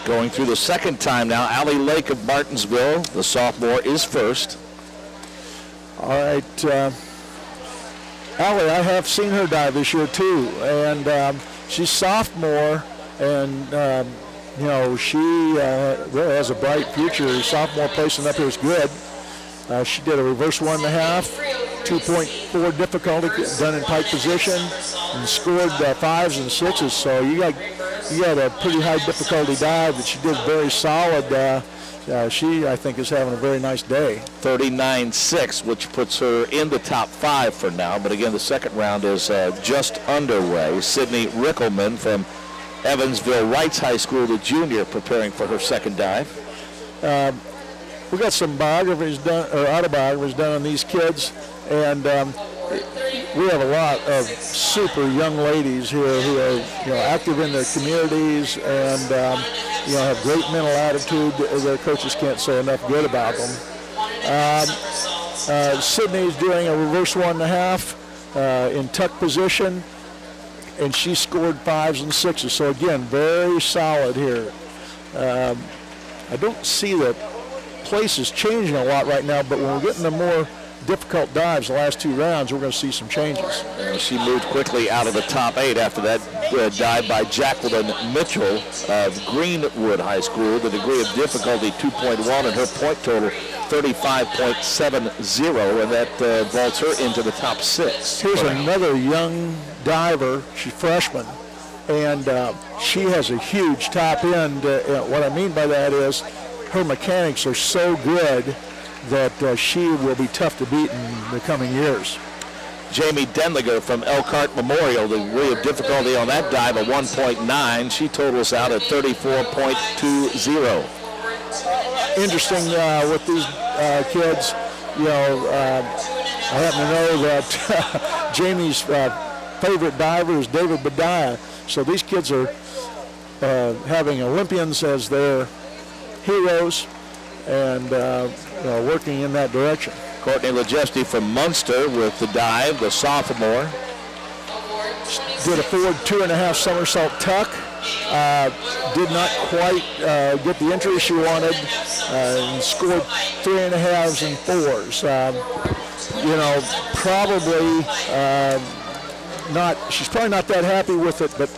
Going through the second time now, Allie Lake of Martinsville, the sophomore, is first. All right, Allie, I have seen her dive this year too, and she's sophomore, and you know, she really has a bright future. Sophomore placing up here is good. She did a reverse 1.5, 2.4 difficulty done in pike position, and scored 5s and 6s. So you got a pretty high difficulty dive that she did very solid. She, I think, is having a very nice day. 39.6, which puts her in the top 5 for now. But again, the second round is just underway. Sydney Rickelman from Evansville Wrights High School, the junior, preparing for her second dive. We got some biographies done, or autobiographies done on these kids, and we have a lot of super young ladies here who are, you know, active in their communities and you know, have great mental attitude. Their coaches can't say enough good about them. Sydney's doing a reverse 1.5 in tuck position, and she scored 5s and 6s. So again, very solid here. I don't see the places changing a lot right now, but when we're getting the more difficult dives the last 2 rounds, we're going to see some changes. She moved quickly out of the top 8 after that dive by Jacqueline Mitchell of Greenwood High School. The degree of difficulty 2.1 and her point total 35.70, and that vaults her into the top 6. Here's another young diver. She's freshman, and she has a huge top end. What I mean by that is her mechanics are so good that she will be tough to beat in the coming years. Jamie Denliger from Elkhart Memorial, the degree of difficulty on that dive a 1.9. She totals out at 34.20. Interesting with these kids, you know, I happen to know that Jamie's favorite diver is David Badiah. So these kids are having Olympians as their heroes and working in that direction. Courtney Legesti from Munster with the dive, the sophomore. Did a forward 2.5 somersault tuck. Did not quite get the entry she wanted, and scored 3.5s and 4s. You know, probably not. She's probably not that happy with it, but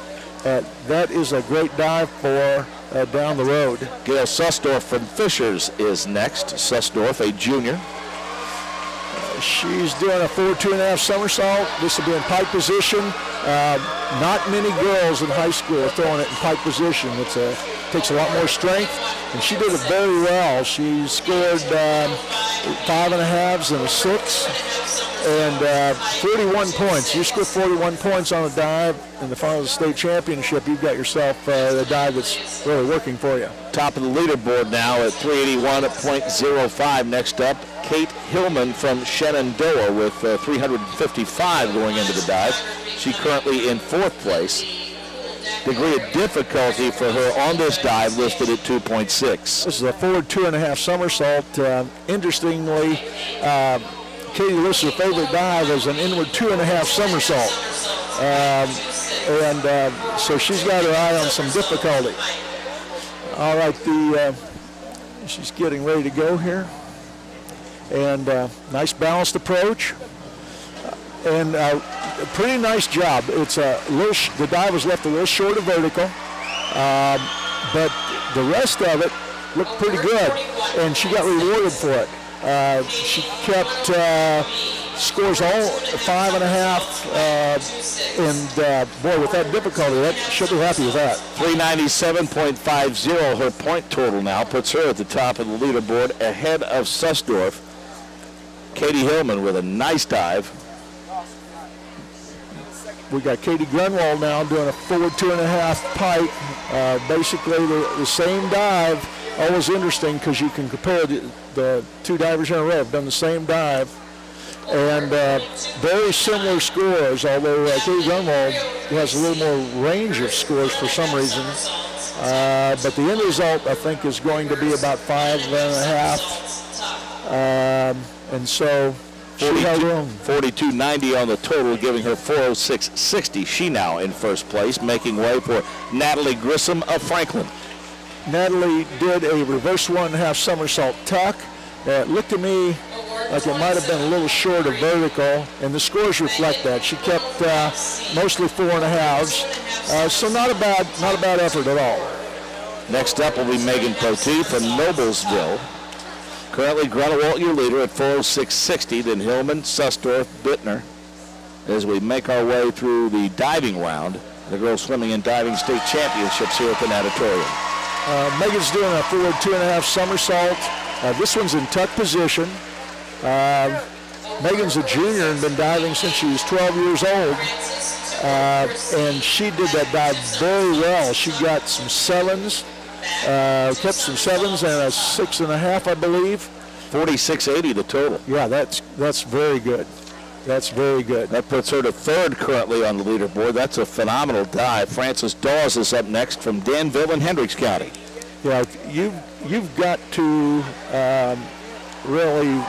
that is a great dive for down the road. Gail Sussdorf from Fishers is next. Sussdorf, a junior. She's doing a forward 2.5 somersault. This will be in pike position. Not many girls in high school are throwing it in pike position. It takes a lot more strength, and she did it very well. She scored 5.5s and a 6, and 41 points. You score 41 points on a dive in the final of the state championship, you've got yourself a dive that's really working for you. Top of the leaderboard now at 381 at .05. Next up, Kate Hillman from Shenandoah with 355 going into the dive. She currently in 4th place. Degree of difficulty for her on this dive listed at 2.6. This is a forward 2.5 somersault. Interestingly, Katie lists her favorite dive as an inward 2.5 somersault. So she's got her eye on some difficulty. All right, she's getting ready to go here. And nice balanced approach. And a pretty nice job. It's a little, the dive was left a little short of vertical, but the rest of it looked pretty good, and she got rewarded for it. She kept scores all 5.5, and boy, with that difficulty, she'll be happy with that. 397.50, her point total now puts her at the top of the leaderboard ahead of Sussdorf. Katie Hillman with a nice dive. We got Katie Grunwald now doing a forward 2.5 pike. Basically the same dive. Always interesting because you can compare the 2 divers in a row have done the same dive. And very similar scores, although Katie Grunwald has a little more range of scores for some reason. But the end result, I think, is going to be about 5.5. And so 42.90 on the total, giving her 406.60. She now in first place, making way for Natalie Grissom of Franklin. Natalie did a reverse 1.5 somersault tuck. It looked to me like it might have been a little short of vertical, and the scores reflect that. She kept mostly 4.5s, so not a bad effort at all. Next up will be Megan Poteet from Noblesville. Currently Grunewald your leader at 4:06.60, then Hillman, Susdorf, Bittner. As we make our way through the diving round, the girls swimming and diving state championships here at the Natatorium. Megan's doing a forward 2.5 somersault. This one's in tuck position. Megan's a junior and been diving since she was 12 years old. And she did that dive very well. She got some 7s, kept some 7s and a 6.5, I believe. 46.80 the total. Yeah, that's very good. That's very good. That puts her to 3rd currently on the leaderboard. That's a phenomenal dive. Frances Dawes is up next from Danville in Hendricks County. Yeah, you've got to really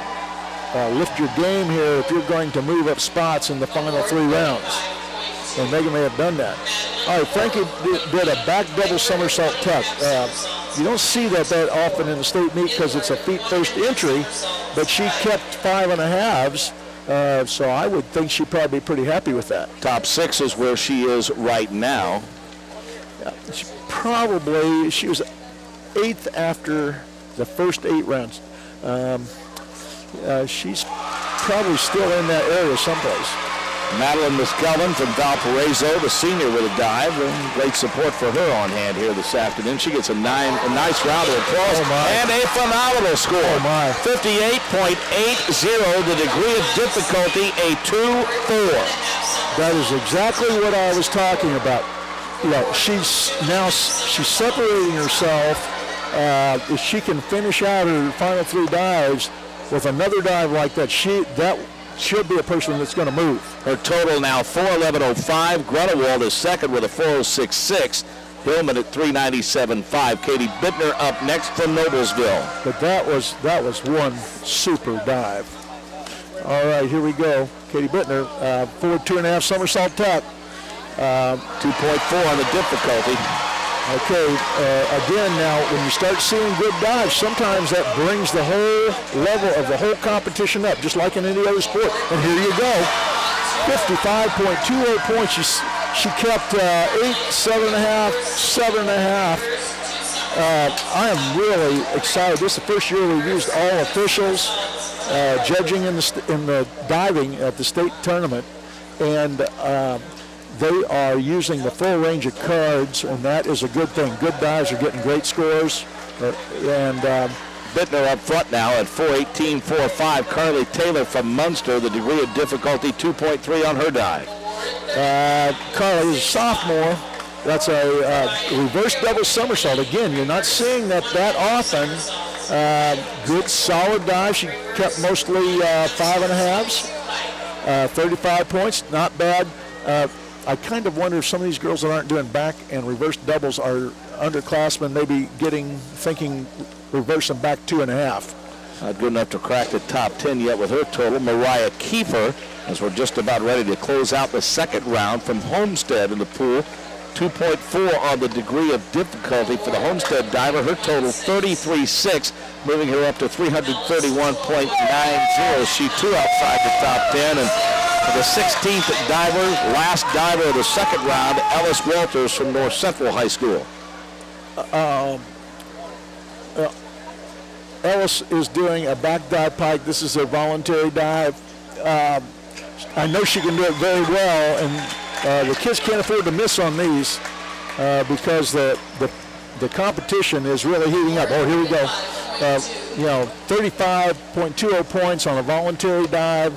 lift your game here if you're going to move up spots in the final 3 rounds. And Megan may have done that. All right, Frankie did a back double somersault tuck. You don't see that often in the state meet because it's a feet first entry, but she kept 5.5s. So I would think she'd probably be pretty happy with that. Top 6 is where she is right now. Yeah, she was 8th after the first 8 rounds. She's probably still in that area someplace. Madeline Miskelvin from Valparaiso, the senior with a dive, and great support for her on hand here this afternoon. She gets a nice round of applause and a phenomenal score. 58.80, the degree of difficulty, a 2-4. That is exactly what I was talking about. You know, she's separating herself. If she can finish out her final 3 dives with another dive like that, she'll be a person that's going to move. Her total now 4:11.05. Grunewald is 2nd with a 4:06.6. Hillman at 3:97.5. Katie Bittner up next from Noblesville. But that was one super dive. All right, here we go. Katie Bittner, forward 2.5 somersault tuck. 2.4 on the difficulty. Okay, again, now when you start seeing good dives, sometimes that brings the whole level of the whole competition up, just like in any other sport. And here you go, 55.20 points. She kept 8, 7.5, 7.5. I am really excited. This is the first year we've used all officials judging in the diving at the state tournament, and they are using the full range of cards, and that is a good thing. Good dives are getting great scores. Bittner up front now at 4:18.45. Carly Taylor from Munster, the degree of difficulty 2.3 on her dive. Carly is a sophomore. That's a reverse double somersault. Again, you're not seeing that often. Good solid dive. She kept mostly 5.5s. 35 points, not bad. I kind of wonder if some of these girls that aren't doing back and reverse doubles are underclassmen, maybe thinking reverse and back 2.5. Not good enough to crack the top 10 yet with her total. Mariah Kiefer, as we're just about ready to close out the 2nd round from Homestead in the pool. 2.4 on the degree of difficulty for the Homestead diver. Her total 33.6, moving her up to 331.90. She too outside the top 10. And the 16th diver, last diver of the 2nd round, Ellis Walters from North Central High School. Ellis is doing a back dive pike. This is a voluntary dive. I know she can do it very well, and the kids can't afford to miss on these because the competition is really heating up. Oh, here we go. 35.20 points on a voluntary dive.